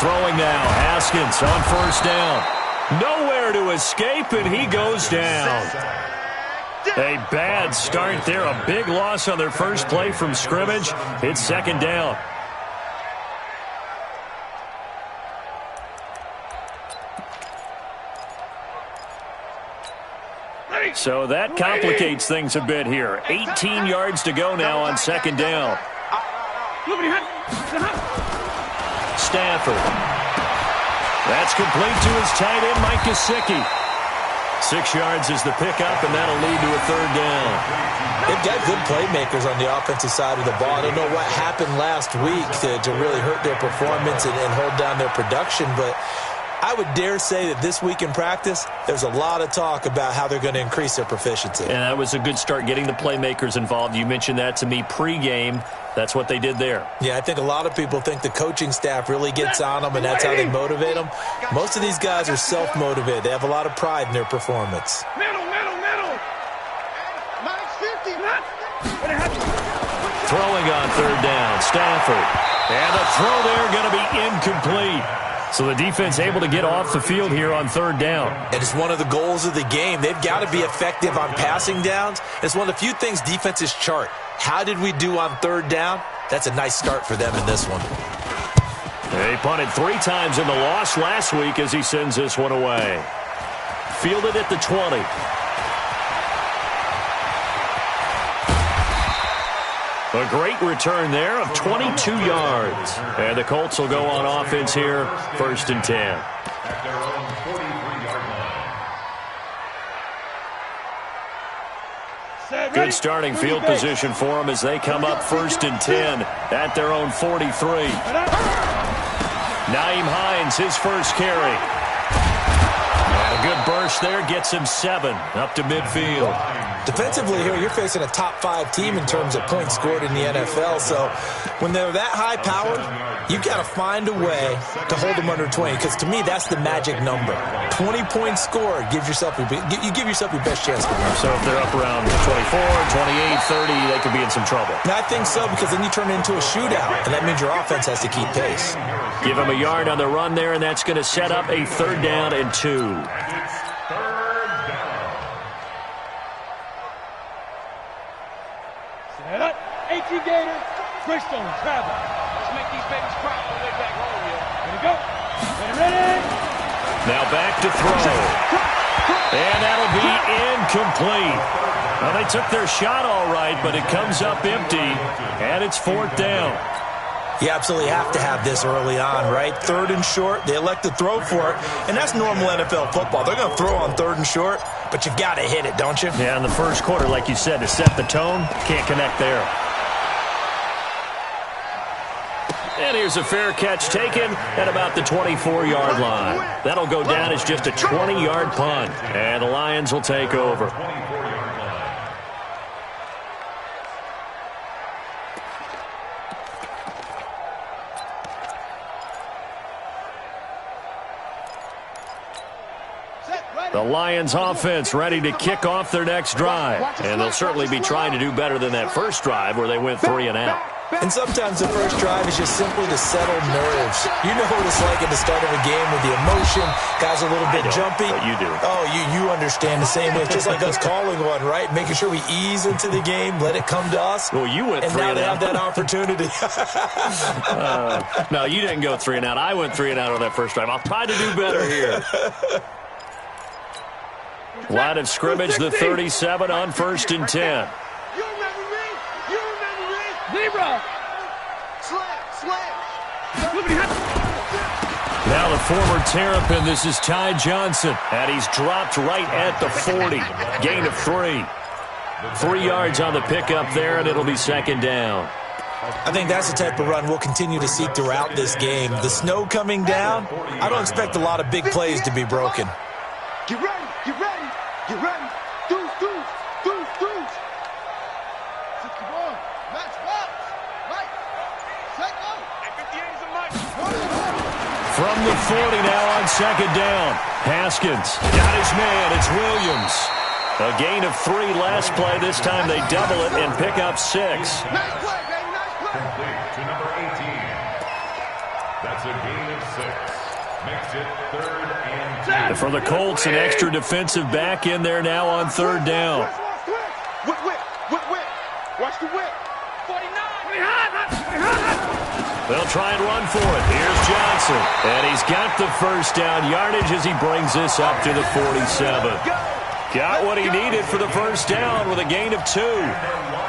Throwing now, Haskins on first down. Nowhere to escape, and he goes down. A bad start there. A big loss on their first play from scrimmage. It's second down. So that complicates things a bit here. 18 yards to go now on second down. Stafford. That's complete to his tight end, Mike Gesicki. 6 yards is the pickup, and that'll lead to a third down. They've got good playmakers on the offensive side of the ball. I don't know what happened last week to really hurt their performance and hold down their production, but I would dare say that this week in practice, there's a lot of talk about how they're going to increase their proficiency. And that was a good start, getting the playmakers involved. You mentioned that to me pregame. That's what they did there. Yeah, I think a lot of people think the coaching staff really gets on them, and that's how they motivate them. Most of these guys are self-motivated. They have a lot of pride in their performance. Middle. Throwing on third down, Stafford. And the throw there going to be incomplete. So the defense able to get off the field here on third down. And it's one of the goals of the game. They've got to be effective on passing downs. It's one of the few things defenses chart. How did we do on third down? That's a nice start for them in this one. They punted 3 times in the loss last week as he sends this one away. Fielded at the 20. A great return there of 22 yards. And the Colts will go on offense here, 1st and 10. Good starting field position for them as they come up 1st and 10 at their own 43. Nyheim Hines, his first carry. And a good burst there, gets him 7 up to midfield. Defensively here, you're facing a top-5 team in terms of points scored in the NFL. So when they're that high-powered, you've got to find a way to hold them under 20. Because to me, that's the magic number. 20 points scored gives yourself you give yourself your best chance to win. So if they're up around 24, 28, 30, they could be in some trouble. And I think so, because then you turn it into a shootout, and that means your offense has to keep pace. Give them a yard on the run there, and that's going to set up a 3rd down and 2. Set up. 18 Gators. Greystone, travel. Let's make these babies cry on the way back home, yeah. Ready to go. Ready. Now back to throw. And that'll be incomplete. Well, they took their shot all right, but it comes up empty, and it's 4th down. You absolutely have to have this early on, right? 3rd and short, they elect to throw for it, and that's normal NFL football. They're going to throw on 3rd and short, but you've got to hit it, don't you? Yeah, in the first quarter, like you said, to set the tone, can't connect there. And here's a fair catch taken at about the 24-yard line. That'll go down as just a 20-yard punt, and the Lions will take over. The Lions offense ready to kick off their next drive. And they'll certainly be trying to do better than that first drive where they went 3 and out. And sometimes the first drive is just simply to settle nerves. You know what it's like at the start of a game with the emotion. Guys are a little bit jumpy. But you do. Oh, you understand the same way. It's just like us calling one, right? Making sure we ease into the game, let it come to us. Well, you went 3 and out. And now they have that opportunity. No, you didn't go 3 and out. I went 3 and out on that first drive. I'll try to do better here. Line of scrimmage, the 37 on 1st and 10. You remember me? Zebra! Slam! Now the former Terrapin, this is Ty Johnson, and he's dropped right at the 40. Gain of 3. 3 yards on the pickup there, and it'll be 2nd down. I think that's the type of run we'll continue to see throughout this game. The snow coming down, I don't expect a lot of big plays to be broken. Get ready! Deuce! Set the ball. Match box. Right. Set go. From the 40 now on 2nd down. Haskins got his man. It's Williams. A gain of 3 last play. This time they double it and pick up 6. Nice play, baby. Nice play. That's a gain of 6. Makes it 3rd and 2. And for the Colts, an extra defensive back in there now on 3rd down. Watch the whip. 49. They'll try and run for it. Here's Johnson. And he's got the first down yardage as he brings this up to the 47. Got what he needed for the first down with a gain of 2.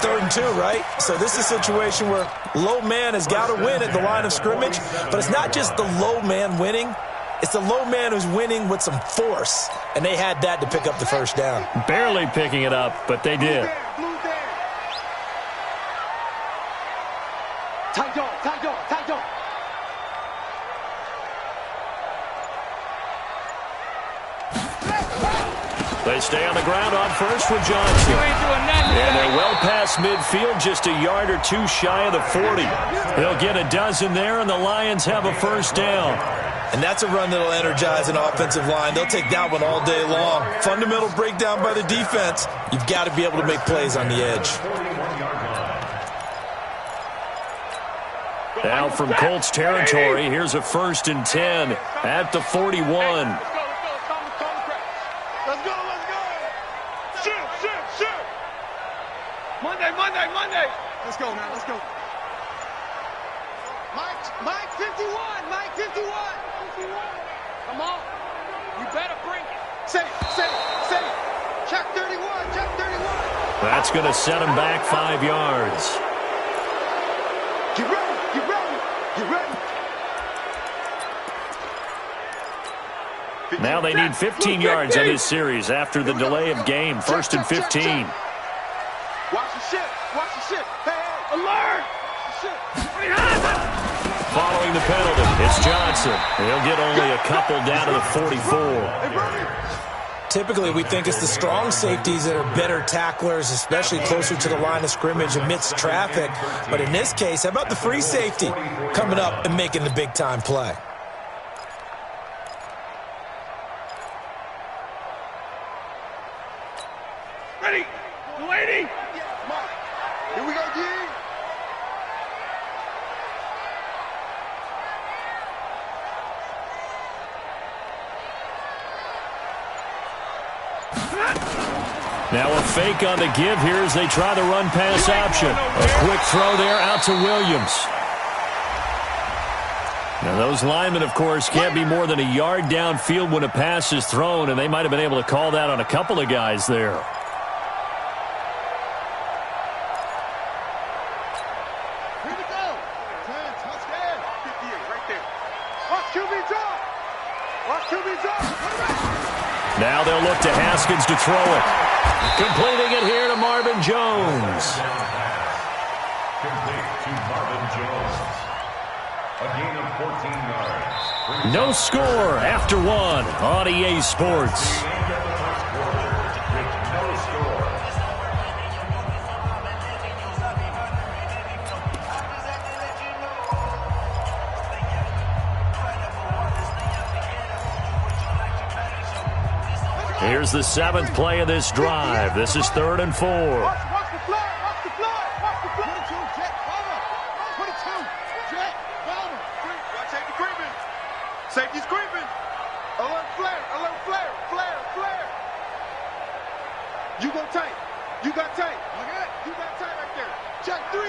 3rd and 2, right? So this is a situation where low man has got to win at the line of scrimmage, but it's not just the low man winning. It's the low man who's winning with some force, and they had that to pick up the first down. Barely picking it up, but they did. Tight dog, tight dog, tight dog. They stay on the ground on first with Johnson. And they're well past midfield, just a yard or 2 shy of the 40. They'll get a dozen there, and the Lions have a first down. And that's a run that'll energize an offensive line. They'll take that one all day long. Fundamental breakdown by the defense. You've got to be able to make plays on the edge. Now from Colts territory, here's a 1st and 10 at the 41. Monday. Let's go, man. Let's go. Mike 51. Mike 51. Come on. You better bring it. Say it. Check 31. That's going to set him back 5 yards. Get ready. Now they need 15 yards on this series after the delay of game. 1st and 15. Watch the ship. Hey, alert! Following the penalty, it's Johnson. He'll get only a couple down to the 44. Typically, we think it's the strong safeties that are better tacklers, especially closer to the line of scrimmage amidst traffic. But in this case, how about the free safety coming up and making the big-time play? Ready! Lady! Here we go, D! Now a fake on the give here as they try the run-pass option. A quick throw there out to Williams. Now those linemen, of course, can't be more than a yard downfield when a pass is thrown, and they might have been able to call that on a couple of guys there. Here we go! 10, touchdown! 58, right there. Watch QB drop! Watch QB drop! Now they'll look to Haskins to throw it. Completing it here to Marvin Jones. Complete to Marvin Jones. A gain of 14 yards. No score after 1 on EA Sports. Here's the 7th play of this drive. This is 3rd and 4. Watch the flag! Watch the flag! Watch the flag! 22, Jet, cover! 22, Jet, cover! Watch safety creeping! Safety's creeping! Alert flare! Alert flare! Flare! You go tight! You got tight! Look at that! You got tight right there! Check 3!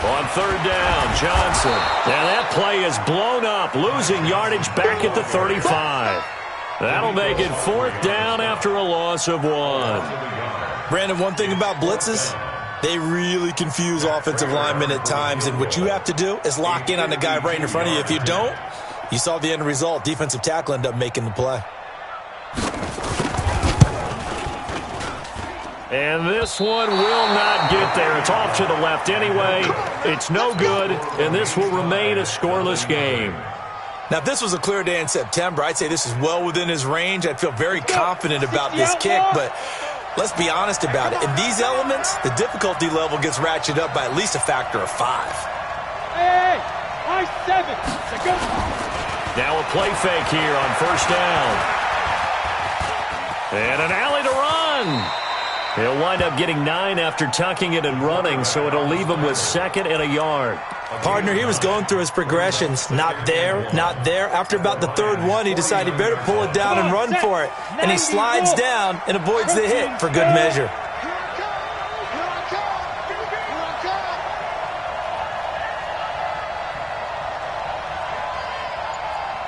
On 3rd down, Johnson. Now that play is blown up, losing yardage back at the 35. That'll make it 4th down after a loss of 1. Brandon, one thing about blitzes, they really confuse offensive linemen at times, and what you have to do is lock in on the guy right in front of you. If you don't, you saw the end result. Defensive tackle ended up making the play. And this one will not get there. It's off to the left anyway. It's no good, and this will remain a scoreless game. Now, if this was a clear day in September, I'd say this is well within his range. I'd feel very confident about this kick, but let's be honest about it. In these elements, the difficulty level gets ratcheted up by at least a factor of 5. Hey! I 7! Go! Now a play fake here on 1st down. And an alley to run. He'll wind up getting 9 after tucking it and running, so it'll leave him with 2nd and a yard. Partner, he was going through his progressions. Not there, not there. After about the third one, he decided he better pull it down and run for it. And he slides down and avoids the hit for good measure.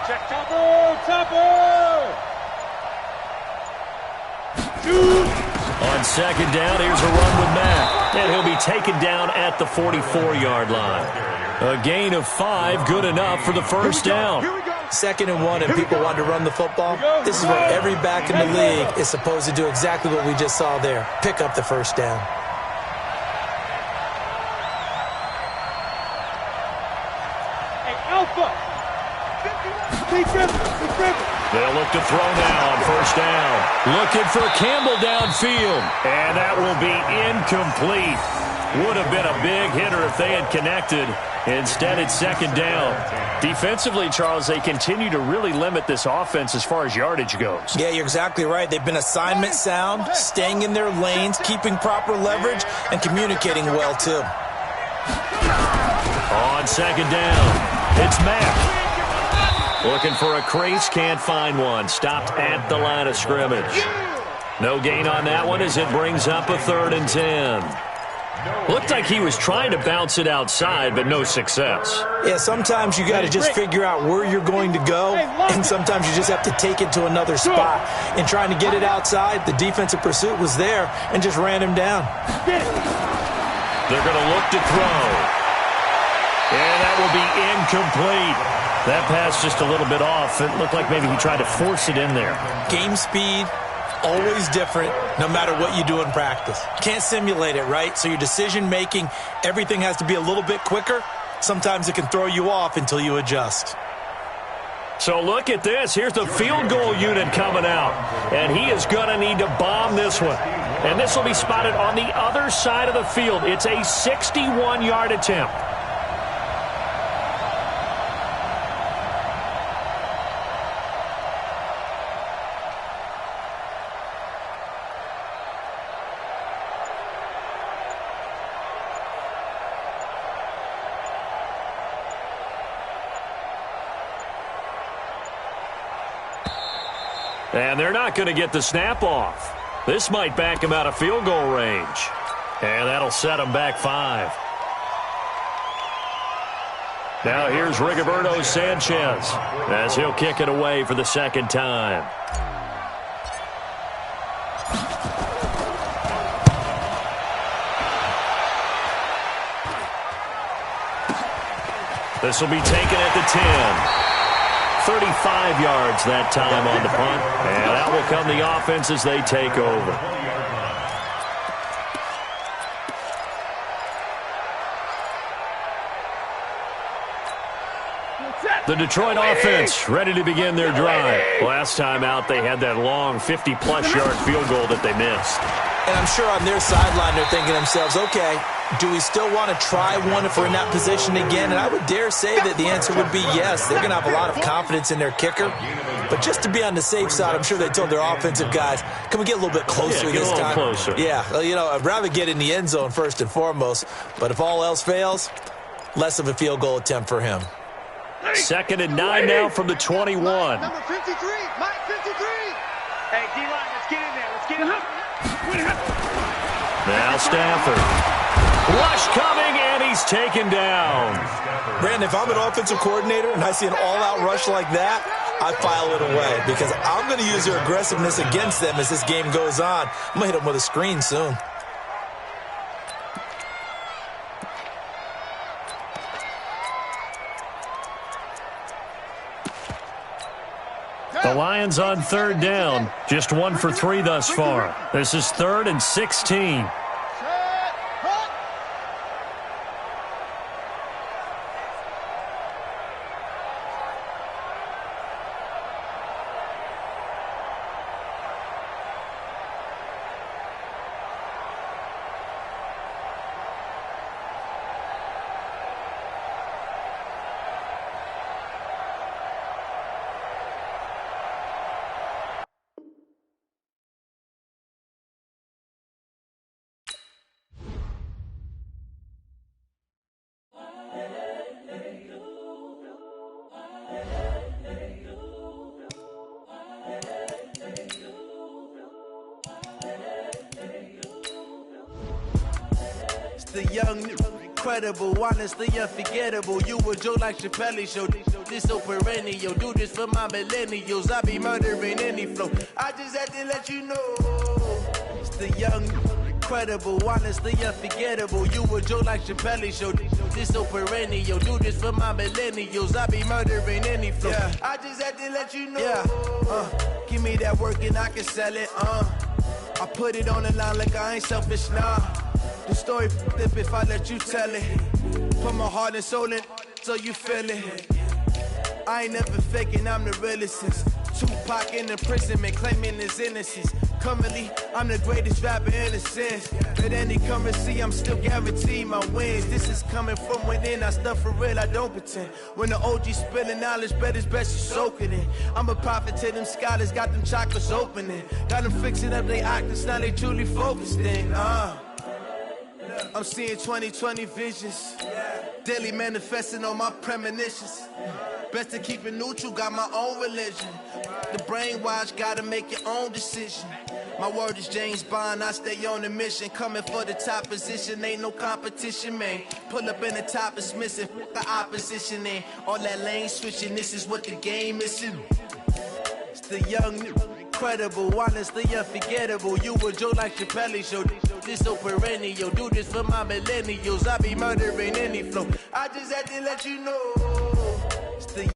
Check Topper! On second down, here's a run with Mack. And he'll be taken down at the 44-yard line. A gain of 5, good enough for the first down. 2nd and 1, and people want to run the football. This is where every back in the league is supposed to do exactly what we just saw there. Pick up the first down. Hey, Alpha! They'll look to throw now on first down. Looking for Campbell downfield. And that will be incomplete. Would have been a big hitter if they had connected. Instead, it's 2nd down. Defensively, Charles, they continue to really limit this offense as far as yardage goes. Yeah, you're exactly right. They've been assignment sound, staying in their lanes, keeping proper leverage, and communicating well, too. On 2nd down, it's Mack. Looking for a crease, can't find one. Stopped at the line of scrimmage. No gain on that one as it brings up a 3rd and 10. Looked like he was trying to bounce it outside, but no success. Yeah, sometimes you got to just figure out where you're going to go, and sometimes you just have to take it to another spot. In trying to get it outside, the defensive pursuit was there and just ran him down. They're going to look to throw. And that will be incomplete. That pass just a little bit off. It looked like maybe he tried to force it in there. Game speed, always different, no matter what you do in practice. Can't simulate it, right? So your decision-making, everything has to be a little bit quicker. Sometimes it can throw you off until you adjust. So look at this. Here's the field goal unit coming out. And he is going to need to bomb this one. And this will be spotted on the other side of the field. It's a 61-yard attempt. And they're not going to get the snap off. This might back him out of field goal range. And that'll set him back 5. Now here's Rigoberto Sanchez as he'll kick it away for the 2nd time. This will be taken at the 10. 35 yards that time on the punt. And that will come the offense as they take over. The Detroit offense ready to begin their drive. Last time out, they had that long 50-plus yard field goal that they missed. And I'm sure on their sideline they're thinking to themselves, okay, do we still want to try one if we're in that position again? And I would dare say that the answer would be yes. They're going to have a lot of confidence in their kicker. But just to be on the safe side, I'm sure they told their offensive guys, can we get a little bit closer this time? Closer. Yeah, well, you know, I'd rather get in the end zone first and foremost. But if all else fails, less of a field goal attempt for him. 2nd and 9 now from the 21. Number 53, Mike 53. Hey, D-line, let's get in there. Let's get in there. Now Stafford. Rush coming, and he's taken down. Brandon, if I'm an offensive coordinator and I see an all-out rush like that, I file it away because I'm going to use their aggressiveness against them as this game goes on. I'm going to hit them with a screen soon. The Lions on 3rd down. Just 1 for 3 thus far. This is 3rd and 16. the young, incredible, honestly unforgettable. You a joke like Chappelle Show. This so perennial. Do this for my millennials. I be murdering any flow. I just had to let you know. It's the young, incredible, honestly unforgettable. You a joke like Chappelle Show. This so perennial. Do this for my millennials. I be murdering any flow. Yeah. I just had to let you know. Yeah. Give me that work and I can sell it. I put it on the line like I ain't selfish, nah. The story flip if I let you tell it. Put my heart and soul in so you feel it. I ain't never faking, I'm the realest since Tupac in imprisonment, claiming his innocence. Currently, I'm the greatest rapper in a sense. At any currency, I'm still guaranteed my wins. This is coming from within, I stuff for real, I don't pretend. When the OG spilling knowledge, bet it's best you soak it in. I'm a prophet to them scholars, got them chakras opening. Got them fixing up they actors, now they truly focused in. I'm seeing 2020 visions. Daily manifesting on my premonitions. Best to keep it neutral, got my own religion. The brainwash, gotta make your own decision. My word is James Bond, I stay on the mission. Coming for the top position, ain't no competition, man. Pull up in the top, it's missing, the opposition in. All that lane switching, this is what the game is. It's the young, incredible, honestly unforgettable. You a joke like Chappelle Show. This so perennial. Do this for my millennials. I be murdering any flow. I just had to let you know. It's the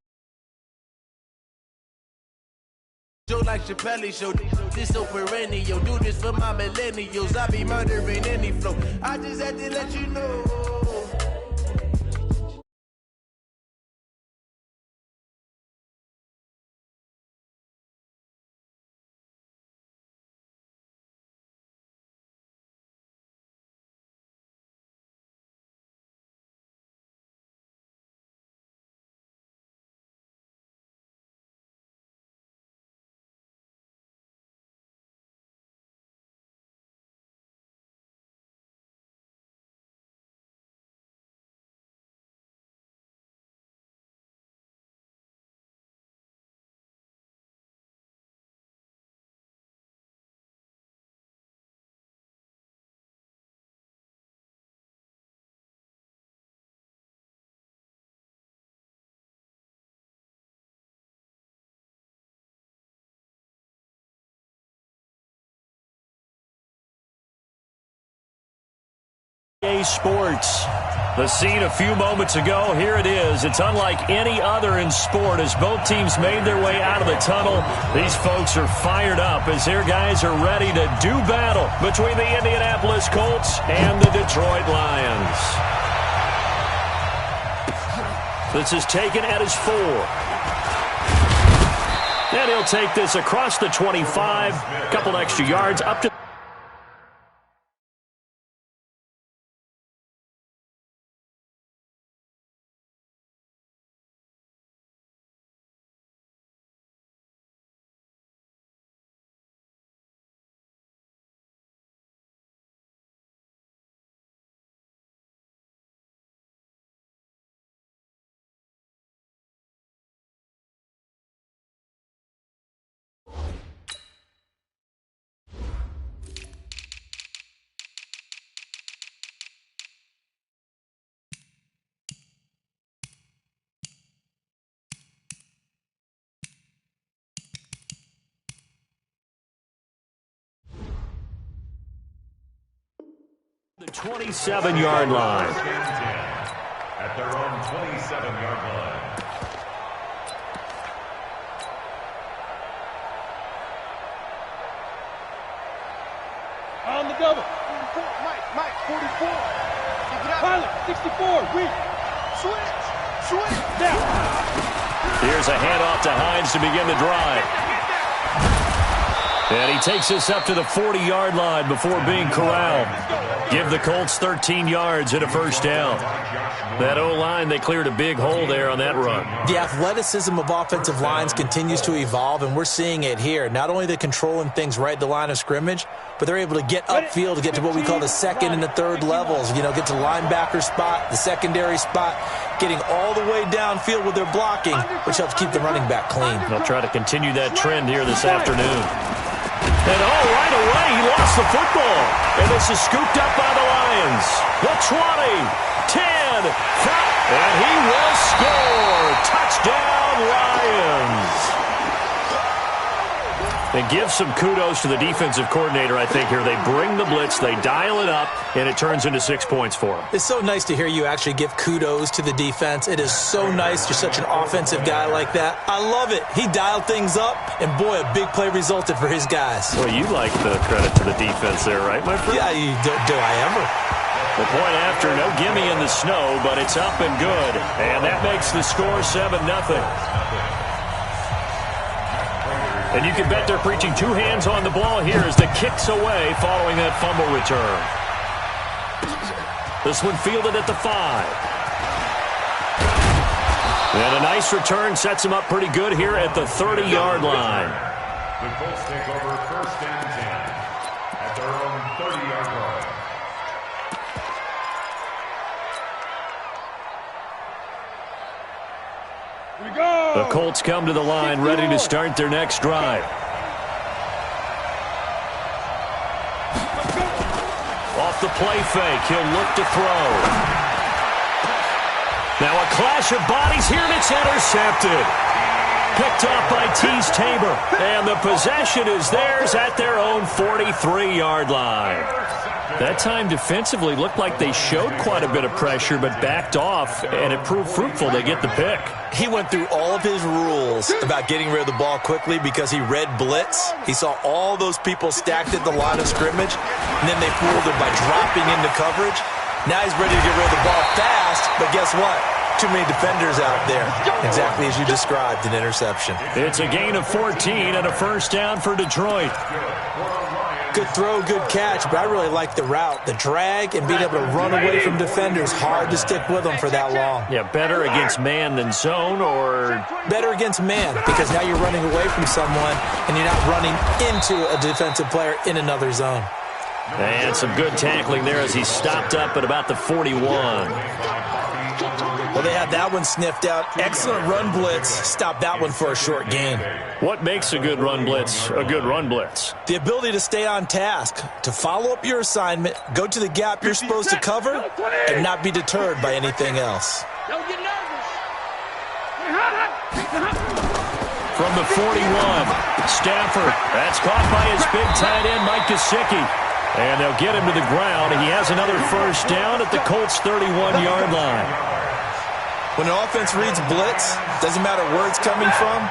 joke like Chappelle Show. This so perennial. Do this for my millennials. I be murdering any flow. I just had to let you know. Sports. The scene a few moments ago, here it is. It's unlike any other in sport as both teams made their way out of the tunnel. These folks are fired up as their guys are ready to do battle between the Indianapolis Colts and the Detroit Lions. This is taken at his 4. And he'll take this across the 25. A couple extra yards up to the 27-yard line. At their own 27-yard line. On the double. 44, Mike, 44. Pilot, 64, weak. Switch. Down. Here's a handoff to Hines to begin the drive. And he takes us up to the 40-yard line before being corralled. Give the Colts 13 yards and a first down. That O-line, they cleared a big hole there on that run. The athleticism of offensive lines continues to evolve, and we're seeing it here. Not only are they controlling things right at the line of scrimmage, but they're able to get upfield to get to what we call the second and the third levels. You know, get to the linebacker spot, the secondary spot, getting all the way downfield with their blocking, which helps keep the running back clean. They'll try to continue that trend here this afternoon. And right away, he lost the football. And this is scooped up by the Lions. The 20, 10, 5, and he will score. Touchdown, Lions. And give some kudos to the defensive coordinator, I think, here. They bring the blitz, they dial it up, and it turns into 6 points for them. It's so nice to hear you actually give kudos to the defense. It is so nice. You're such an offensive guy like that. I love it. He dialed things up, and boy, a big play resulted for his guys. Well, you like the credit to the defense there, right, my friend? Yeah, do I ever? The point after, no gimme in the snow, but it's up and good. And that makes the score 7-0. And you can bet they're preaching two hands on the ball here as the kick's away following that fumble return. This one fielded at the 5. And a nice return sets him up pretty good here at the 30-yard line. The Colts take over 1st and 10 at their own 30-yard line. The Colts come to the line ready to start their next drive. Off the play fake, he'll look to throw. Now a clash of bodies here, and it's intercepted. Picked off by Tease Tabor, and the possession is theirs at their own 43-yard line. That time defensively looked like they showed quite a bit of pressure but backed off, and it proved fruitful. They get the pick. He went through all of his rules about getting rid of the ball quickly because he read blitz. He saw all those people stacked at the line of scrimmage, and then they fooled him by dropping into coverage. Now he's ready to get rid of the ball fast, but guess what? Too many defenders out there. Exactly as you described, an interception. It's a gain of 14 and a first down for Detroit. Good throw, good catch, but I really like the route. The drag and being able to run away from defenders, hard to stick with them for that long. Yeah, better against man than zone, or better against man, because now you're running away from someone and you're not running into a defensive player in another zone. And some good tackling there as he stopped up at about the 41. Well, they had that one sniffed out. Excellent run blitz. Stopped that one for a short gain. What makes a good run blitz a good run blitz? The ability to stay on task, to follow up your assignment, go to the gap you're supposed to cover, and not be deterred by anything else. Don't get nervous. From the 41, Stafford. That's caught by his big tight end, Mike Gesicki. And they'll get him to the ground. He has another first down at the Colts' 31-yard line. When an offense reads blitz, doesn't matter where it's coming from,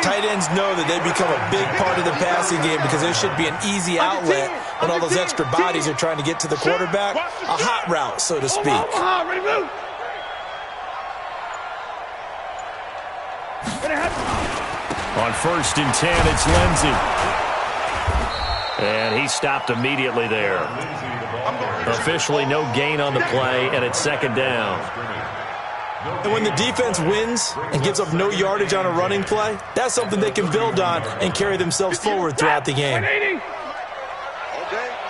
tight ends know that they become a big part of the passing game because there should be an easy outlet when all those extra bodies are trying to get to the quarterback. A hot route, so to speak. On 1st and 10, it's Lindsey. And he stopped immediately there. Officially no gain on the play, and it's 2nd down. And when the defense wins and gives up no yardage on a running play, that's something they can build on and carry themselves forward throughout the game. Okay,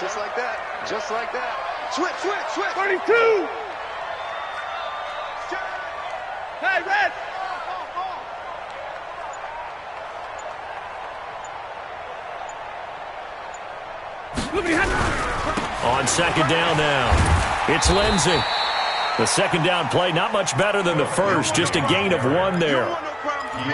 just like that. Just like that. Switch. 32. Hey, Red. On 2nd down now, it's Lindsey. The 2nd down play, not much better than the first, just a gain of 1 there.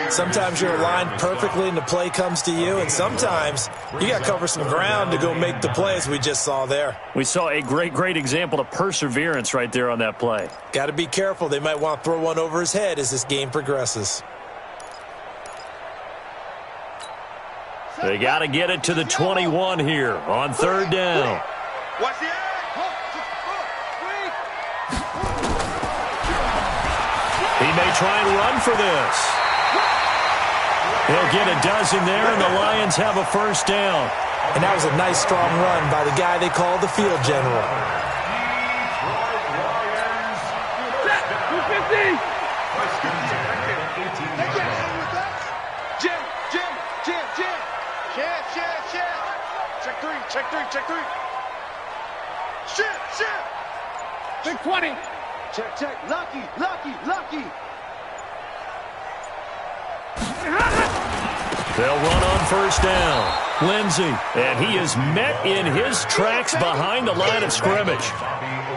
Sometimes you're aligned perfectly and the play comes to you, and sometimes you got to cover some ground to go make the plays we just saw there. We saw a great example of perseverance right there on that play. Got to be careful. They might want to throw one over his head as this game progresses. They got to get it to the 21 here on 3rd down. Watch the He may try and run for this. He'll get a dozen there, and the Lions have a first down. And that was a nice, strong run by the guy they call the field general. Jim. Check three. Shit. Big 20. Check. Lucky. They'll run on first down. Lindsey, and he is met in his tracks behind the line of scrimmage.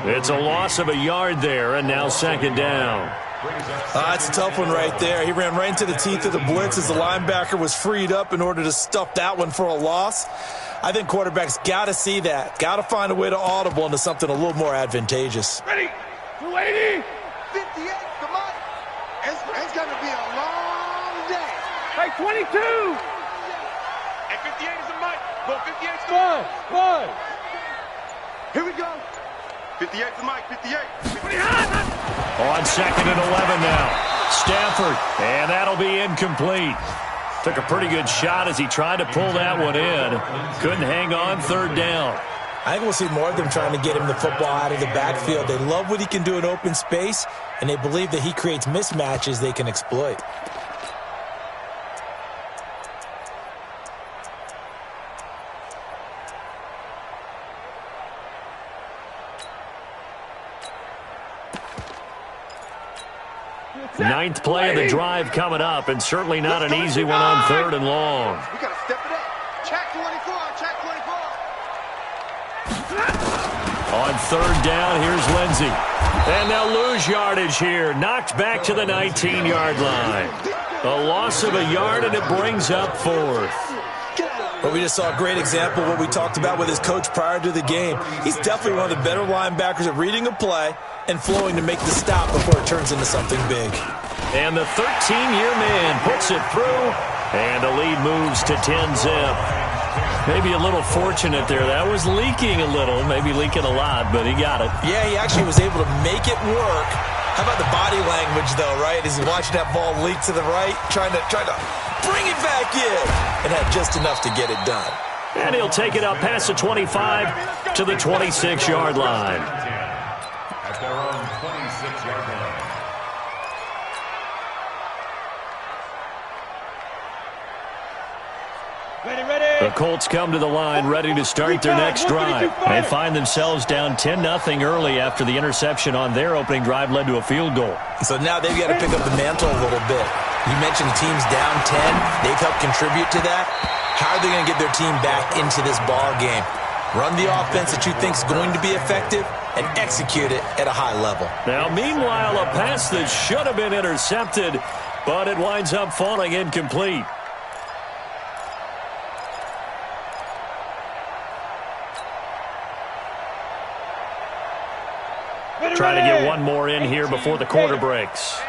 It's a loss of a yard there, and now second down. That's a tough one right there. He ran right into the teeth of the blitz as the linebacker was freed up in order to stuff that one for a loss. I think quarterbacks got to see that. Got to find a way to audible into something a little more advantageous. Ready? 280. 58, come on. It's going to be a long day. Hey, 22. And 58 is a mic. Go 58 is the mic. Five. Here we go. 58 is the mic. 58. On second and 11 now. Stafford, and that'll be incomplete. Took a pretty good shot as he tried to pull that one in. Couldn't hang on third down. I think we'll see more of them trying to get him the football out of the backfield. They love what he can do in open space, and they believe that he creates mismatches they can exploit. Ninth play of the drive coming up, and certainly not an easy one on third and long. We got to step it up. Check 24. Check 24. On third down, here's Lindsey. And they'll lose yardage here. Knocked back to the 19-yard line. A loss of a yard, and it brings up fourth. But we just saw a great example of what we talked about with his coach prior to the game. He's definitely one of the better linebackers at reading a play and flowing to make the stop before it turns into something big. And the 13-year man puts it through, and the lead moves to 10-zip. Maybe a little fortunate there. That was leaking a little, maybe leaking a lot, but he got it. Yeah, he actually was able to make it work. How about the body language, though, right? As he's watching that ball leak to the right, trying to bring it back in, and had just enough to get it done. And he'll take it up past the 25 to the 26-yard line. At their own 26-yard line. The Colts come to the line ready to start their next drive. They find themselves down 10-0 early after the interception on their opening drive led to a field goal. So now they've got to pick up the mantle a little bit. You mentioned the team's down 10. They've helped contribute to that. How are they going to get their team back into this ball game? Run the offense that you think is going to be effective and execute it at a high level. Now, meanwhile, a pass that should have been intercepted, but it winds up falling incomplete. Trying to get one more in here before the quarter breaks.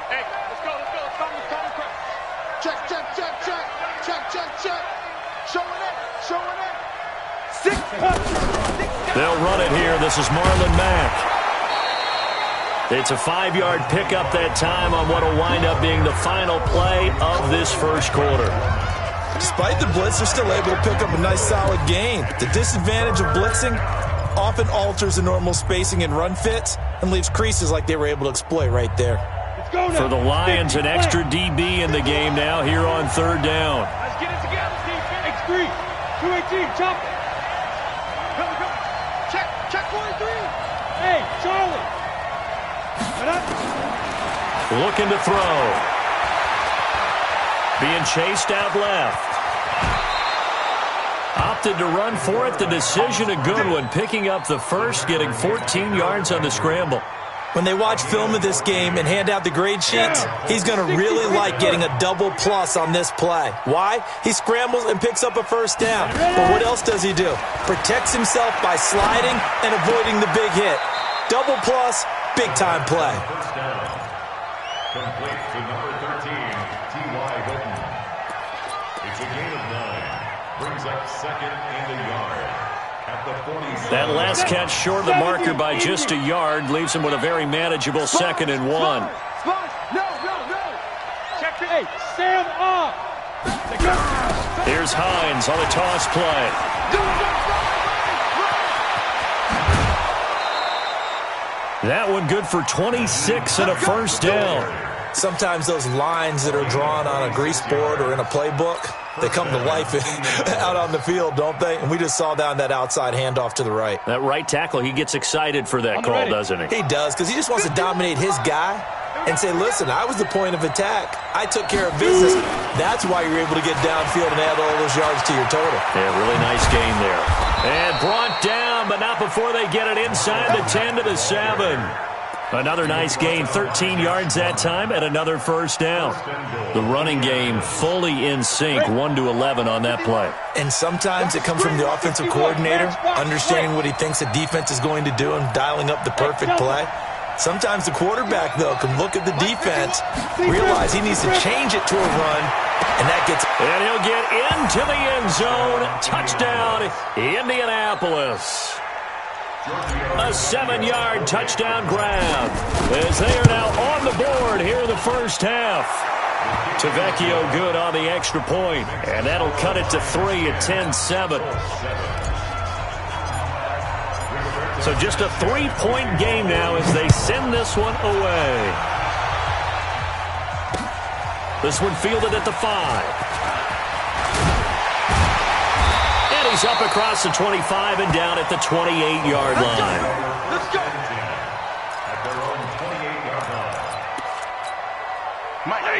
Hey, let's go. Check. Showing it. 6 points. They'll run it here. This is Marlon Mack. It's a 5-yard pickup that time on what will wind up being the final play of this first quarter. Despite the blitz, they're still able to pick up a nice solid gain. The disadvantage of blitzing often alters the normal spacing and run fits and leaves creases like they were able to exploit right there. For the Lions, an extra DB in the game now here on third down. Let's get it together, defense. X3, 218, chop it. Come. Check 43. Hey, Charlie. What up? Looking to throw. Being chased out left. Opted to run for it. The decision a good one. Picking up the first, getting 14 yards on the scramble. When they watch film of this game and hand out the grade sheets, he's going to really like getting a double plus on this play. Why? He scrambles and picks up a first down. But what else does he do? Protects himself by sliding and avoiding the big hit. Double plus, big-time play. First down. Complete to number 13, T.Y. Hilton. It's a gain of 9. Brings up second and a yard. At the 47. That last catch short of the marker by just a yard leaves him with a very manageable second and 1. No. Check it. Hey, stand up. Here's Hines on a toss play. That one good for 26 and a first down. Sometimes those lines that are drawn on a grease board or in a playbook, they come to life out on the field, don't they? And we just saw down that outside handoff to the right. That right tackle, he gets excited for that call, doesn't he? He does, because he just wants to dominate his guy and say, listen, I was the point of attack. I took care of business. That's why you're able to get downfield and add all those yards to your total. Yeah, really nice gain there. And brought down, but not before they get it inside the 10 to the 7. Another nice gain, 13 yards that time, and another first down. The running game fully in sync, 1 to 11 on that play. And sometimes it comes from the offensive coordinator, understanding what he thinks the defense is going to do and dialing up the perfect play. Sometimes the quarterback, though, can look at the defense, realize he needs to change it to a run, and that gets... And he'll get into the end zone. Touchdown, Indianapolis. A 7-yard touchdown grab as they are now on the board here in the first half. Tavecchio good on the extra point, and that'll cut it to 3 at 10-7. So just a 3-point game now as they send this one away. This one fielded at the 5. And he's up across the 25 and down at the 28-yard line. Let's go. At their own 28-yard line.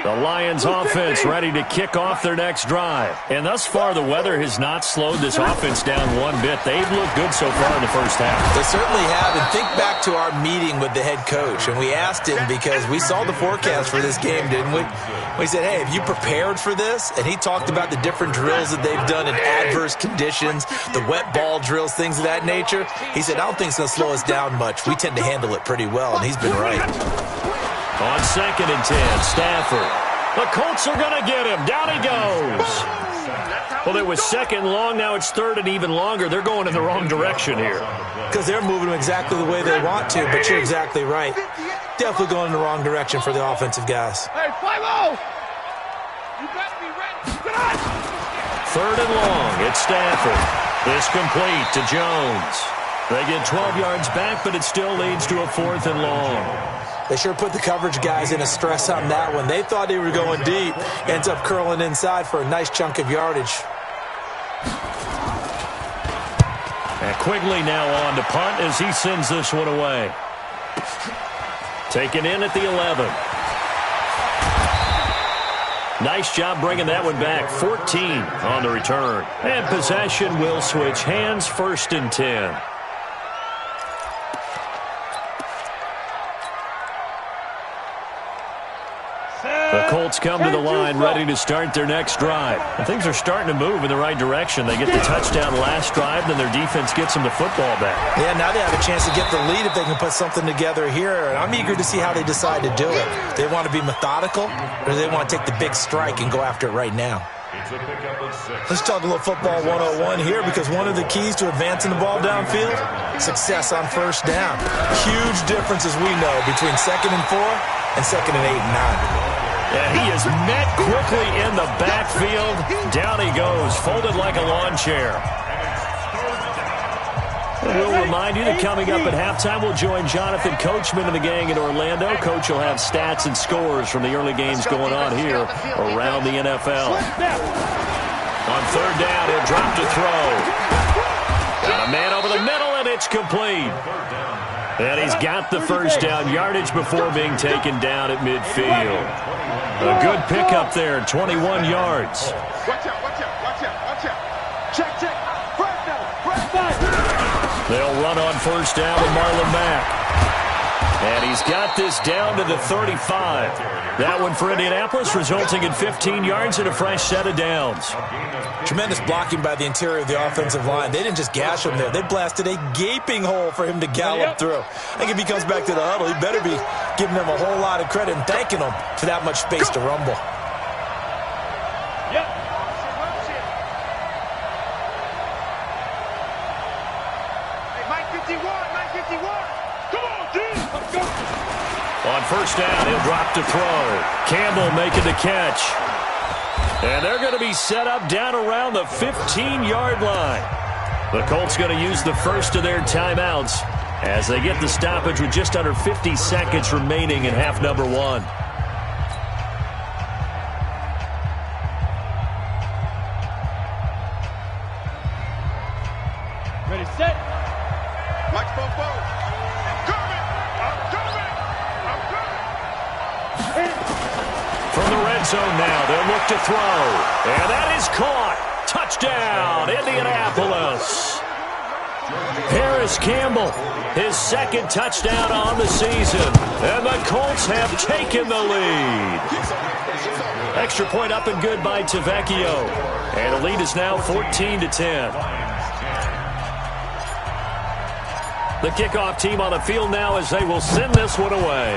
The Lions offense ready to kick off their next drive. And thus far, the weather has not slowed this offense down one bit. They've looked good so far in the first half. They certainly have. And think back to our meeting with the head coach. And we asked him because we saw the forecast for this game, didn't we? We said, hey, have you prepared for this? And he talked about the different drills that they've done in adverse conditions, the wet ball drills, things of that nature. He said, I don't think it's going to slow us down much. We tend to handle it pretty well, and he's been right. On 2nd and 10, Stafford. The Colts are going to get him. Down he goes. Well, it was 2nd long. Now it's 3rd and even longer. They're going in the wrong direction here. Because they're moving exactly the way they want to, but you're exactly right. Definitely going in the wrong direction for the offensive guys. Hey, 5-0. You got to be ready. Get on. 3rd and long. It's Stafford. This complete to Jones. They get 12 yards back, but it still leads to a 4th and long. They sure put the coverage guys in a stress on that one. They thought they were going deep. Ends up curling inside for a nice chunk of yardage. And Quigley now on to punt as he sends this one away. Taken in at the 11. Nice job bringing that one back. 14 on the return. And possession will switch hands, 1st and 10. The Colts come to the line ready to start their next drive. And things are starting to move in the right direction. They get the touchdown last drive, then their defense gets them the football back. Yeah, now they have a chance to get the lead if they can put something together here. And I'm eager to see how they decide to do it. They want to be methodical, or they want to take the big strike and go after it right now. It's a pickup of 6. Let's talk a little football 101 here, because one of the keys to advancing the ball downfield, success on first down. Huge difference, as we know, between 2nd and 4 and 2nd and 8 and 9. And he is met quickly in the backfield. Down he goes, folded like a lawn chair. We'll remind you that coming up at halftime, we'll join Jonathan Coachman and the gang in Orlando. Coach will have stats and scores from the early games going on here around the NFL. On 3rd down, he'll drop to throw. Got a man over the middle, and it's complete. And he's got the first down yardage before being taken down at midfield. A good pickup there, 21 yards. Watch out, watch out, watch out, watch out. Check, check. First down. They'll run on first down with Marlon Mack. And he's got this down to the 35. That one for Indianapolis, resulting in 15 yards and a fresh set of downs. Tremendous blocking by the interior of the offensive line. They didn't just gash him there. They blasted a gaping hole for him to gallop through. I think if he comes back to the huddle, he better be giving them a whole lot of credit and thanking them for that much space to rumble. Yep. Hey, Mike 51, Mike 51. Come on, D. Let's go. On first down, he'll drop to throw. Campbell making the catch. And they're going to be set up down around the 15-yard line. The Colts going to use the first of their timeouts as they get the stoppage with just under 50 seconds remaining in half number 1. Ready, set. Watch both. I'm coming. I'm coming. I'm coming. From the red zone now, they'll look to throw. And that is caught. Touchdown, Indianapolis. Harris Campbell, his second touchdown on the season. And the Colts have taken the lead. Extra point up and good by Tavecchio. And the lead is now 14-10. The kickoff team on the field now as they will send this one away.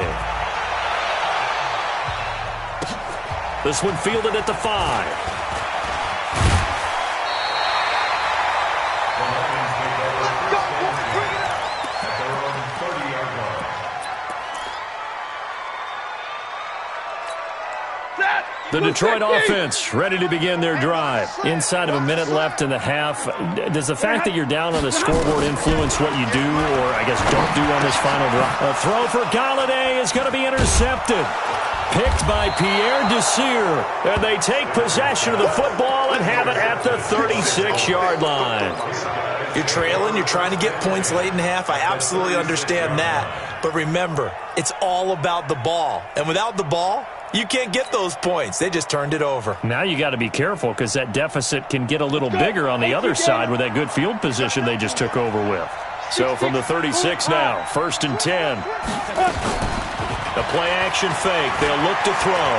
This one fielded at the 5. The Detroit offense ready to begin their drive. Inside of a minute left in the half, does the fact that you're down on the scoreboard influence what you do, or I guess don't do on this final drive? A throw for Galladay is going to be intercepted. Picked by Pierre Desir, and they take possession of the football and have it at the 36-yard line. You're trailing, you're trying to get points late in the half. I absolutely understand that. But remember, it's all about the ball. And without the ball, you can't get those points. They just turned it over. Now you got to be careful because that deficit can get a little bigger on the other side with that good field position they just took over with. So from the 36 now, 1st and 10. The play-action fake. They'll look to throw.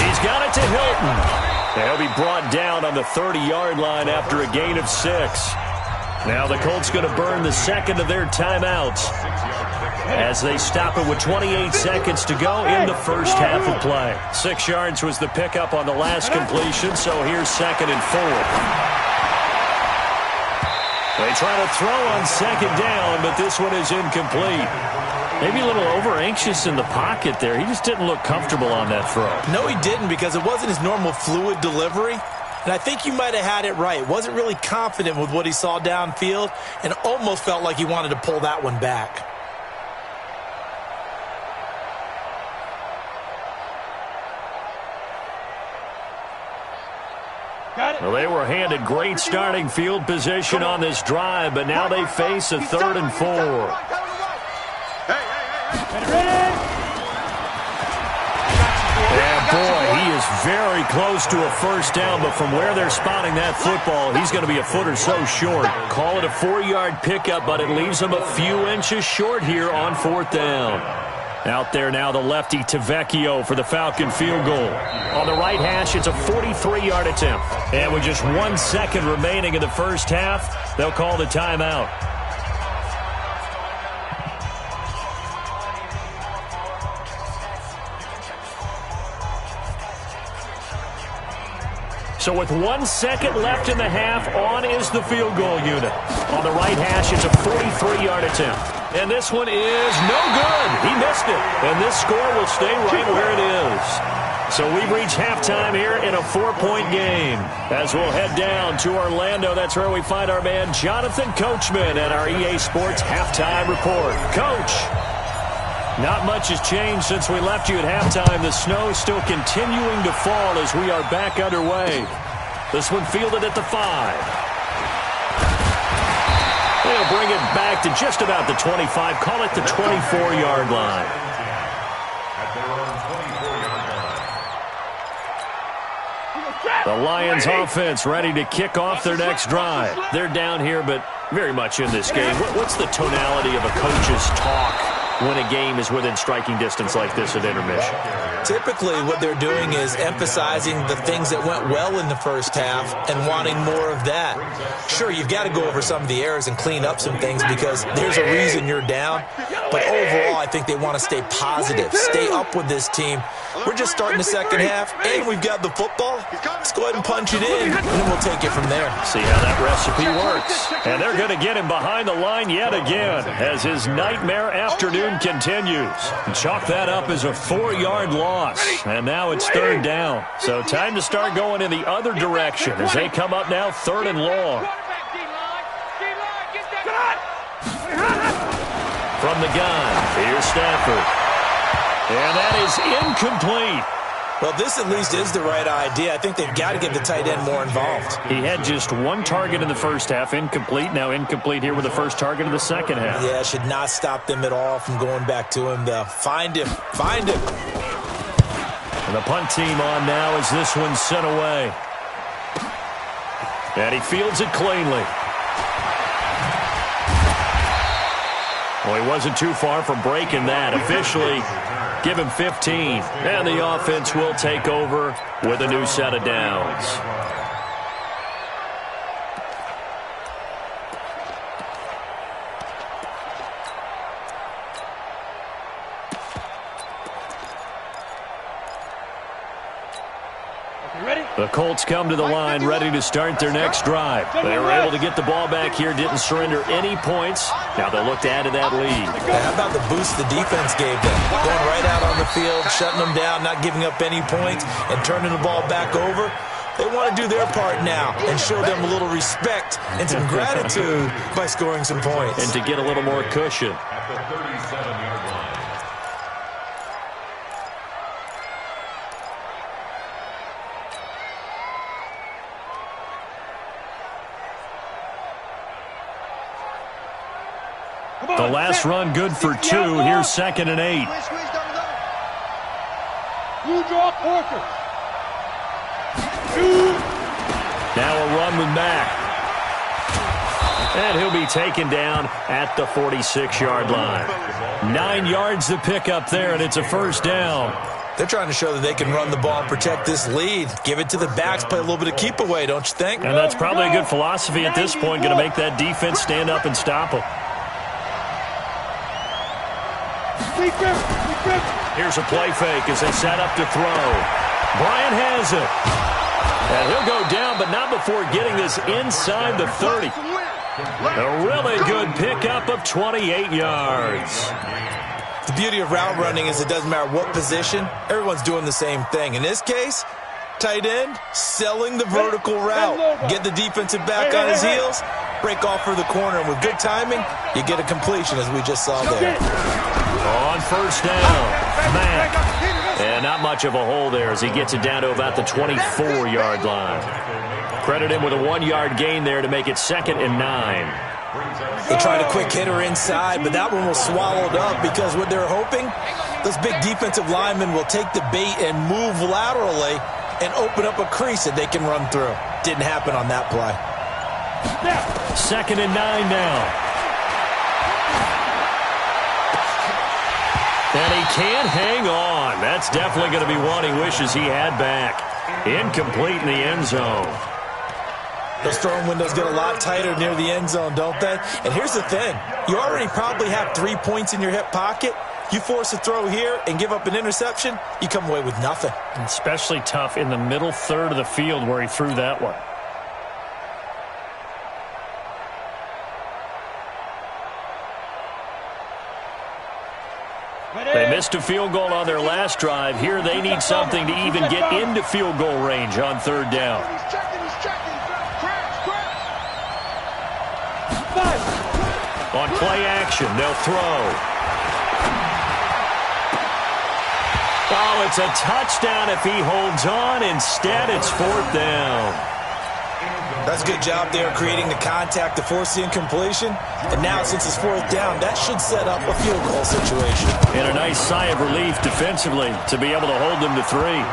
He's got it to Hilton. They'll be brought down on the 30-yard line after a gain of 6. Now the Colts going to burn the second of their timeouts as they stop it with 28 seconds to go in the first half of play. 6 yards was the pickup on the last completion, so here's 2nd and 4. They try to throw on 2nd down, but this one is incomplete. Maybe a little over-anxious in the pocket there. He just didn't look comfortable on that throw. No, he didn't, because it wasn't his normal fluid delivery. And I think you might have had it right. Wasn't really confident with what he saw downfield and almost felt like he wanted to pull that one back. Well, they were handed great starting field position on this drive, but now they face a 3rd and 4. Yeah, boy, he is very close to a first down, but from where they're spotting that football, he's going to be a foot or so short. Call it a 4-yard pickup, but it leaves him a few inches short here on 4th down. Out there now, the lefty Tavecchio for the Falcon field goal. On the right hash, it's a 43-yard attempt. And with just 1 second remaining in the first half, they'll call the timeout. So with 1 second left in the half, on is the field goal unit. On the right hash, it's a 43-yard attempt. And this one is no good. He missed it. And this score will stay right where it is. So we've reached halftime here in a 4-point game. As we'll head down to Orlando, that's where we find our man Jonathan Coachman at our EA Sports Halftime Report. Coach, not much has changed since we left you at halftime. The snow still continuing to fall as we are back underway. This one fielded at the 5. They'll bring it back to just about the 25. Call it the 24-yard line. The Lions offense ready to kick off their next drive. They're down here, but very much in this game. What's the tonality of a coach's talk when a game is within striking distance like this at intermission? Typically, what they're doing is emphasizing the things that went well in the first half and wanting more of that. Sure, you've got to go over some of the errors and clean up some things because there's a reason you're down. But overall, I think they want to stay positive, stay up with this team. We're just starting the second half, and we've got the football. Let's go ahead and punch it in, and then we'll take it from there. See how that recipe works. And they're going to get him behind the line yet again as his nightmare afternoon continues. Chalk that up as a 4-yard loss. And now it's 3rd down. So time to start going in the other direction as they come up now 3rd and long. From the gun, here's Stafford. And that is incomplete. Well, this at least is the right idea. I think they've got to get the tight end more involved. He had just 1 target in the first half, incomplete. Now incomplete here with the first target of the second half. Yeah, should not stop them at all from going back to him. They'll find him. Find him. And the punt team on now as this one's sent away. And he fields it cleanly. Well, he wasn't too far from breaking that. Officially, give him 15. And the offense will take over with a new set of downs. The Colts come to the line ready to start their next drive. They were able to get the ball back here, didn't surrender any points. Now they'll look to add to that lead. How about the boost the defense gave them? Going right out on the field, shutting them down, not giving up any points, and turning the ball back over. They want to do their part now and show them a little respect and some gratitude by scoring some points. And to get a little more cushion. At the 37-yard line. The last run good for 2. Here's 2nd and 8. Now a run with Mack. And he'll be taken down at the 46-yard line. 9 yards to pick up there, and it's a first down. They're trying to show that they can run the ball and protect this lead. Give it to the backs, play a little bit of keep away, don't you think? And that's probably a good philosophy at this point, going to make that defense stand up and stop them. Here's a play fake as they set up to throw. Bryant has it. And he'll go down, but not before getting this inside the 30. A really good pickup of 28 yards. The beauty of route running is it doesn't matter what position. Everyone's doing the same thing. In this case, tight end, selling the vertical route. Get the defensive back on his heels, break off for the corner. And with good timing, you get a completion, as we just saw there. On first down, Mack. And not much of a hole there as he gets it down to about the 24-yard line. Credit him with a 1-yard gain there to make it 2nd and 9. They tried a quick hitter inside, but that one was swallowed up because what they're hoping, those big defensive linemen will take the bait and move laterally and open up a crease that they can run through. Didn't happen on that play. 2nd and 9 now. And he can't hang on. That's definitely going to be one he wishes he had back. Incomplete in the end zone. Those throwing windows get a lot tighter near the end zone, don't they? And here's the thing. You already probably have 3 points in your hip pocket. You force a throw here and give up an interception, you come away with nothing. Especially tough in the middle third of the field where he threw that one. They missed a field goal on their last drive. Here they need something to even get into field goal range on 3rd down. On play action, they'll throw. Oh, it's a touchdown if he holds on. Instead, it's 4th down. That's a good job there creating the contact to force the incompletion. And now, since it's 4th down, that should set up a field goal situation. And a nice sigh of relief defensively to be able to hold them to 3.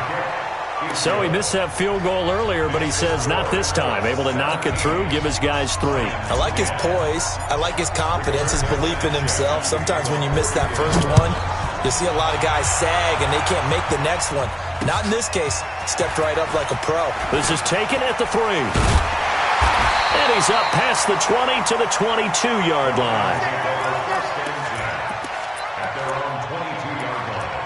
So he missed that field goal earlier, but he says not this time. Able to knock it through, give his guys 3. I like his poise. I like his confidence, his belief in himself. Sometimes when you miss that first one, you see a lot of guys sag and they can't make the next one. Not in this case. Stepped right up like a pro. This is taken at the 3. And he's up past the 20 to the 22-yard line. At their own 22-yard line.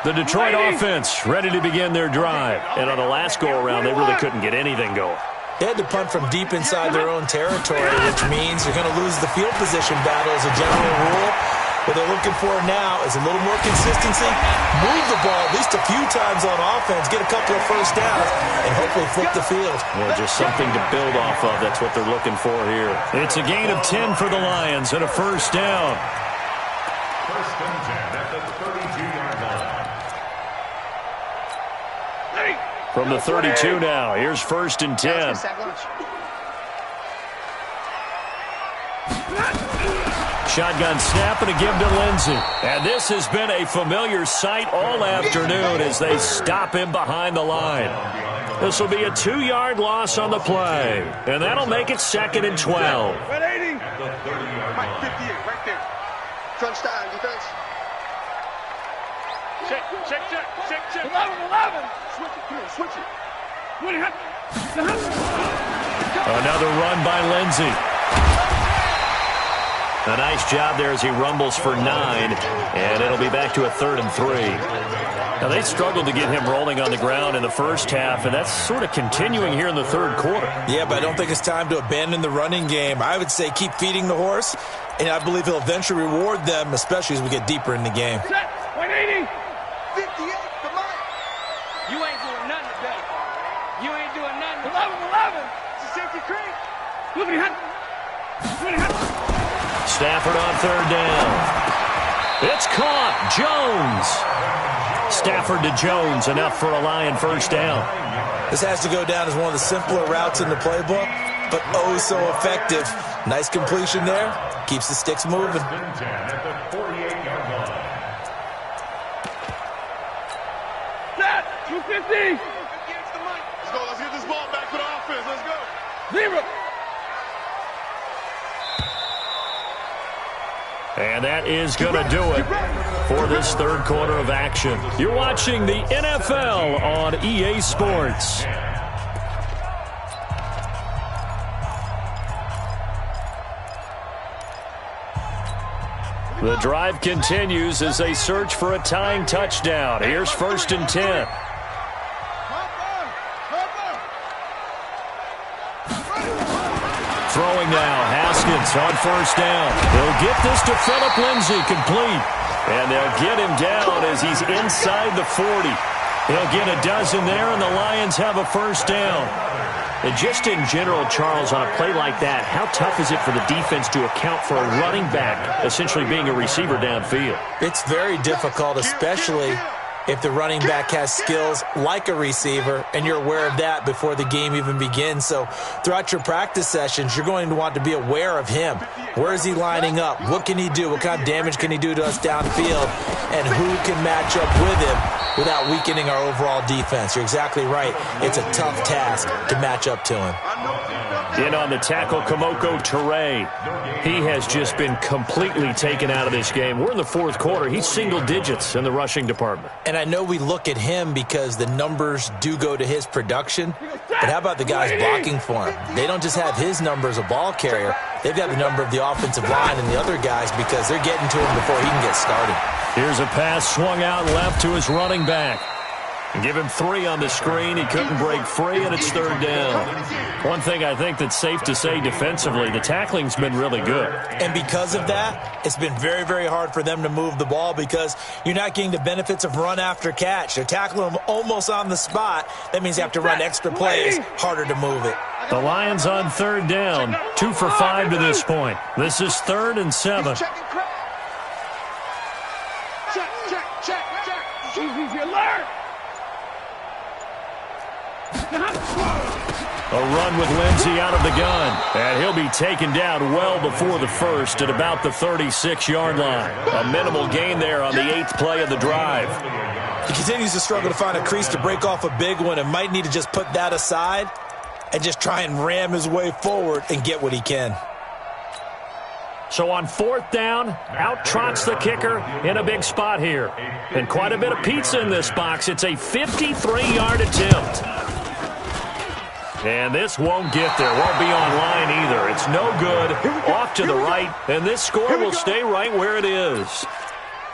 The Detroit offense ready to begin their drive. And on the last go-around, they really couldn't get anything going. They had to punt from deep inside their own territory, which means you're going to lose the field position battle as a general rule. What they're looking for now is a little more consistency, move the ball at least a few times on offense, get a couple of first downs, and hopefully flip the field. Yeah, just something to build off of. That's what they're looking for here. It's a gain of 10 for the Lions and a first down. First and 10 at the 32-yard line. From the 32 now, here's 1st and 10. Shotgun snap and a give to Lindsey. And this has been a familiar sight all afternoon as they stop him behind the line. This will be a 2-yard loss on the play. And that'll make it 2nd and 12. 180. Mike 58, right there. Touchdown, defense. Check. 11. Switch it, come here, switch it. Another run by Lindsey. A nice job there as he rumbles for 9, and it'll be back to a 3rd and 3. Now, they struggled to get him rolling on the ground in the first half, and that's sort of continuing here in the third quarter. Yeah, but I don't think it's time to abandon the running game. I would say keep feeding the horse, and I believe he'll eventually reward them, especially as we get deeper in the game. 180. 58, come on. You ain't doing nothing today. You ain't doing nothing. 11. It's a safety creek. Stafford on 3rd down. It's caught. Jones. Stafford to Jones, enough for a Lion first down. This has to go down as one of the simpler routes in the playbook, but oh so effective. Nice completion there. Keeps the sticks moving. Set. 250. Let's go. Let's get this ball back for the offense. Let's go. 0. And that is going to do it for this third quarter of action. You're watching the NFL on EA Sports. The drive continues as they search for a tying touchdown. Here's 1st and 10. Throwing now, Haskins on 1st down. They'll get this to Phillip Lindsay, complete. And they'll get him down as he's inside the 40. They'll get a dozen there, and the Lions have a 1st down. And just in general, Charles, on a play like that, how tough is it for the defense to account for a running back essentially being a receiver downfield? It's very difficult, especially if the running back has skills like a receiver, and you're aware of that before the game even begins. So throughout your practice sessions, you're going to want to be aware of him. Where is he lining up? What can he do? What kind of damage can he do to us downfield? And who can match up with him without weakening our overall defense? You're exactly right. It's a tough task to match up to him. In on the tackle, Kamoko Toure. He has just been completely taken out of this game. We're in the 4th quarter. He's single digits in the rushing department. And I know we look at him because the numbers do go to his production, but how about the guys blocking for him? They don't just have his number as a ball carrier. They've got the number of the offensive line and the other guys because they're getting to him before he can get started. Here's a pass swung out left to his running back. Give him 3 on the screen. He couldn't break free, and it's 3rd down. One thing I think that's safe to say defensively, the tackling's been really good. And because of that, it's been very, very hard for them to move the ball because you're not getting the benefits of run after catch. They're tackling them almost on the spot. That means you have to run extra plays, harder to move it. The Lions on 3rd down, 2 for 5 to this point. This is 3rd and 7. Check. Easy alert. A run with Lindsey out of the gun. And he'll be taken down well before the 1st at about the 36-yard line. A minimal gain there on the 8th play of the drive. He continues to struggle to find a crease to break off a big one and might need to just put that aside and just try and ram his way forward and get what he can. So on 4th down, out trots the kicker in a big spot here. And quite a bit of pizza in this box. It's a 53-yard attempt. And this won't get there. Won't be on line either. It's no good. Off to the right. And this score will stay right where it is.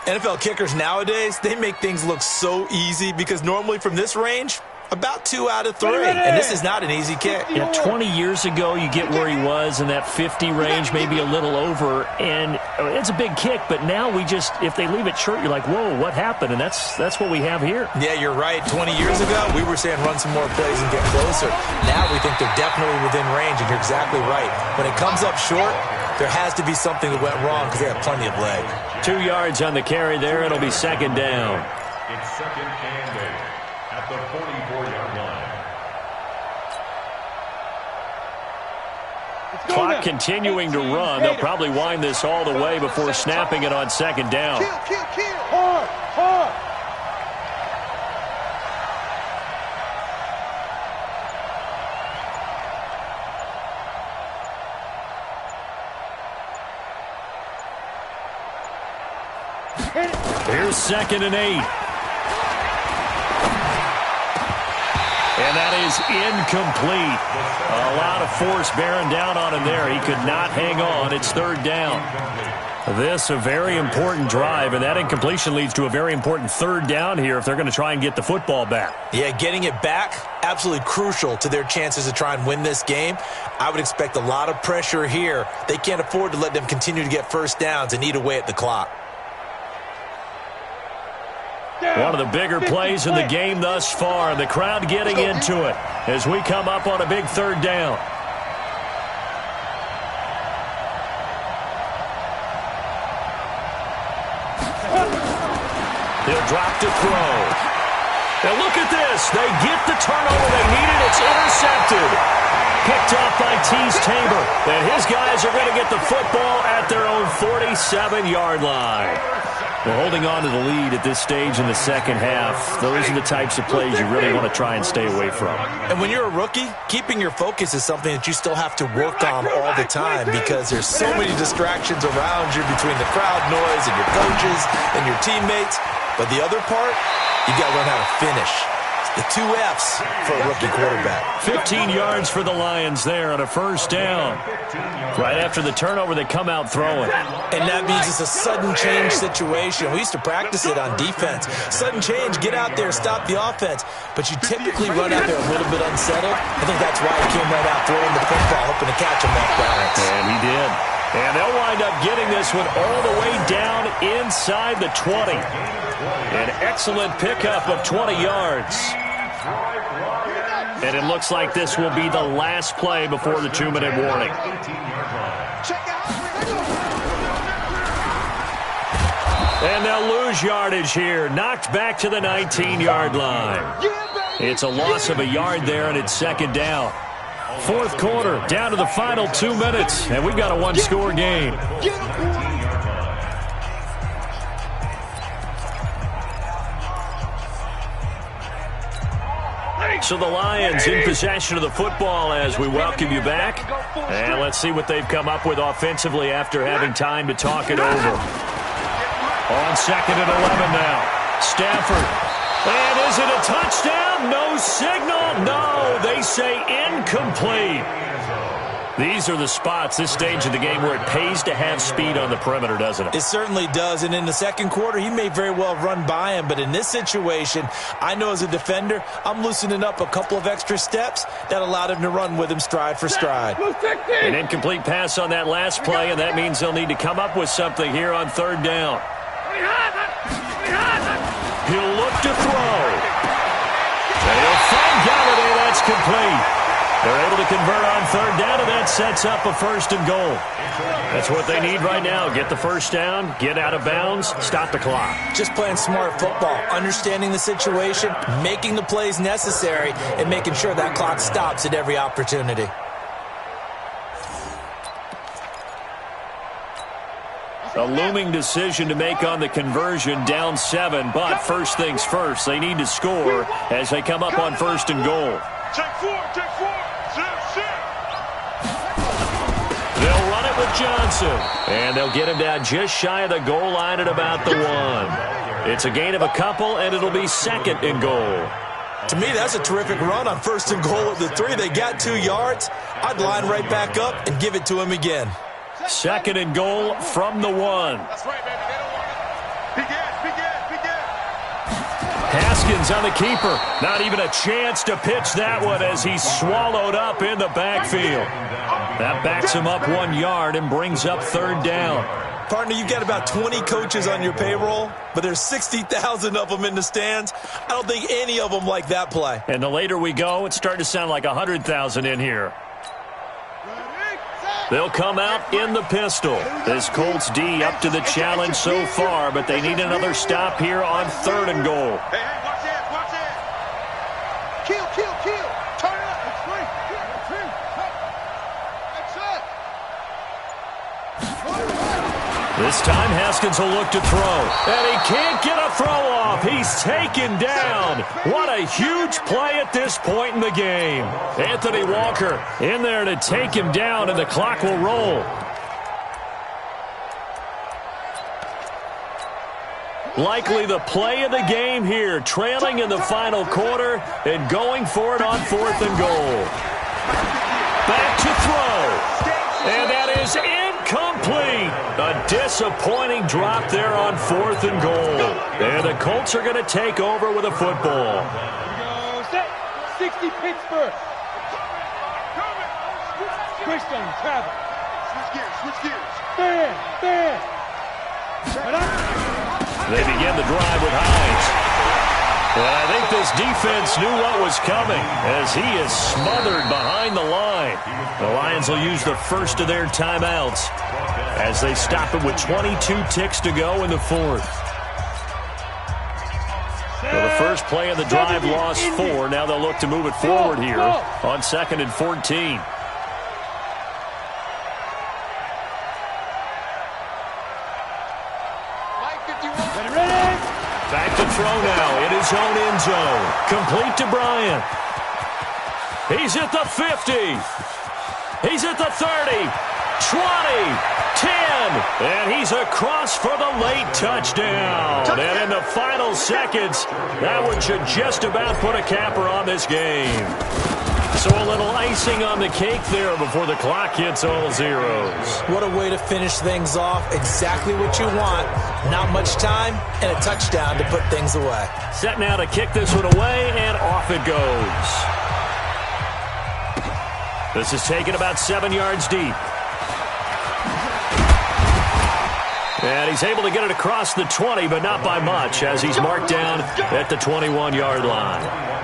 NFL kickers nowadays, they make things look so easy because normally from this range, about 2 out of 3. And this is not an easy kick. Yeah, 20 years ago, you get where he was in that 50 range, maybe a little over. And it's a big kick, but now we just, if they leave it short, you're like, whoa, what happened? And that's what we have here. Yeah, you're right. 20 years ago, we were saying run some more plays and get closer. Now we think they're definitely within range, and you're exactly right. When it comes up short, there has to be something that went wrong because they have plenty of leg. 2 yards on the carry there. It'll be 2nd down. It's 2nd and 8 at the 44-yard line. Clock continuing to run. They'll probably wind this all the way before snapping it on second down. Kill. Hard. Here's 2nd and 8. And that is incomplete. A lot of force bearing down on him there. He could not hang on. It's 3rd down. This a very important drive, and that incompletion leads to a very important 3rd down here if they're going to try and get the football back. Yeah, getting it back, absolutely crucial to their chances to try and win this game. I would expect a lot of pressure here. They can't afford to let them continue to get first downs and eat away at the clock. One of the bigger plays in the game thus far. The crowd getting into it as we come up on a big 3rd down. He'll drop to throw. And look at this. They get the turnover they needed. It's intercepted. Picked off by Tease Tabor. And his guys are going to get the football at their own 47-yard line. Well, holding on to the lead at this stage in the second half, those are the types of plays you really want to try and stay away from. And when you're a rookie, keeping your focus is something that you still have to work on all the time because there's so many distractions around you between the crowd noise and your coaches and your teammates. But the other part, you got to learn how to finish. The 2 F's for a rookie quarterback. 15 yards for the Lions there on a 1st down. Right after the turnover, they come out throwing. And that means it's a sudden change situation. We used to practice it on defense. Sudden change, get out there, stop the offense. But you typically run out there a little bit unsettled. I think that's why he came right out throwing the football, hoping to catch him off balance. And he did. And they'll wind up getting this one all the way down inside the 20. An excellent pickup of 20 yards. And it looks like this will be the last play before the 2-minute warning. And they'll lose yardage here. Knocked back to the 19-yard line. It's a loss of a yard there, and it's 2nd down. 4th quarter, down to the final 2 minutes, and we've got a 1-score game. So the Lions in possession of the football as we welcome you back. And let's see what they've come up with offensively after having time to talk it over. On 2nd and 11 now. Stafford. And is it a touchdown? No signal. No, they say incomplete. These are the spots, this stage of the game, where it pays to have speed on the perimeter, doesn't it? It certainly does. And in the 2nd quarter, he may very well run by him. But in this situation, I know as a defender, I'm loosening up a couple of extra steps that allowed him to run with him stride for stride. An incomplete pass on that last play, and that means they'll need to come up with something here on 3rd down. He'll look to throw. And he'll find Galladay. That's complete. They're able to convert on 3rd down, and that sets up a 1st and goal. That's what they need right now. Get the 1st down, get out of bounds, stop the clock. Just playing smart football, understanding the situation, making the plays necessary, and making sure that clock stops at every opportunity. A looming decision to make on the conversion, down 7. But first things first, they need to score as they come up on 1st and goal. Take 4. They'll run it with Johnson. And they'll get him down just shy of the goal line at about the 1. It's a gain of a couple, and it'll be 2nd and goal. To me, that's a terrific run on 1st and goal at the 3. They got 2 yards. I'd line right back up and give it to him again. 2nd and goal from the 1. That's right, baby. They don't want it. Begin. Haskins on the keeper. Not even a chance to pitch that one as he's swallowed up in the backfield. That backs him up 1 yard and brings up 3rd down. Partner, you've got about 20 coaches on your payroll, but there's 60,000 of them in the stands. I don't think any of them like that play. And the later we go, it's starting to sound like 100,000 in here. They'll come out in the pistol. This Colts D up to the challenge so far, but they need another stop here on 3rd and goal. Hey, watch it. Kill. Turn it up. It's free. That's it. This time Haskins will look to throw. And he can't get a throw off. He's taken down. What a huge play at this point in the game. Anthony Walker in there to take him down, and the clock will roll. Likely the play of the game here, trailing in the final quarter and going for it on 4th and goal. Back to throw. And that is incomplete. A disappointing drop there on 4th and goal. And the Colts are going to take over with a football. Set. 60 Pittsburgh. Christian, travel. Switch gears, switch gears. Stand. They begin the drive with Hines. And I think this defense knew what was coming as he is smothered behind the line. The Lions will use the first of their timeouts as they stop it with 22 ticks to go in the 4th. So the first play of the drive lost 4. Now they'll look to move it forward here on 2nd and 14. Back to throw now in his own end zone. Complete to Bryant. He's at the 50. He's at the 30. 20. 10. And he's across for the late touchdown. And in the final seconds, that one should just about put a capper on this game. So a little icing on the cake there before the clock hits all zeros. What a way to finish things off. Exactly what you want. Not much time and a touchdown to put things away. Set now to kick this one away, and off it goes. This is taken about 7 yards deep. And he's able to get it across the 20, but not by much, as he's marked down at the 21-yard line.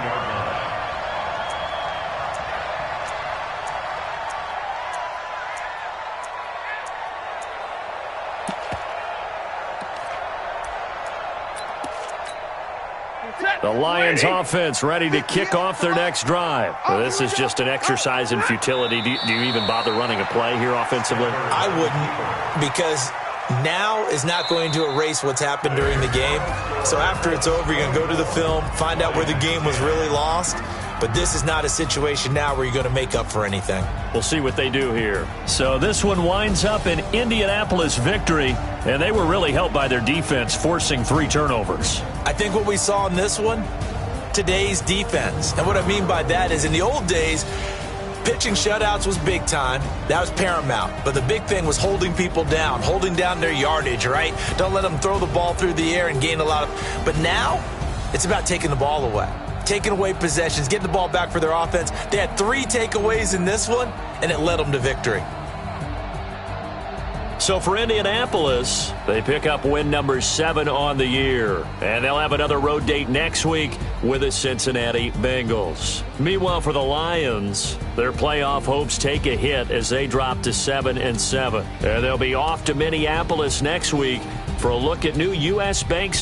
The Lions offense ready to kick off their next drive. This is just an exercise in futility. Do you even bother running a play here offensively? I wouldn't, because now is not going to erase what's happened during the game. So after it's over, you're going to go to the film, find out where the game was really lost. But this is not a situation now where you're going to make up for anything. We'll see what they do here. So this one winds up an Indianapolis victory, and they were really helped by their defense, forcing 3 turnovers. I think what we saw in this one, today's defense. And what I mean by that is in the old days, pitching shutouts was big time. That was paramount. But the big thing was holding people down, holding down their yardage, right? Don't let them throw the ball through the air and gain a lot of... But now, it's about taking the ball away. Taking away possessions, getting the ball back for their offense. They had 3 takeaways in this one, and it led them to victory. So for Indianapolis, they pick up win number 7 on the year. And they'll have another road date next week with the Cincinnati Bengals. Meanwhile, for the Lions, their playoff hopes take a hit as they drop to 7-7. And they'll be off to Minneapolis next week for a look at new U.S. Bank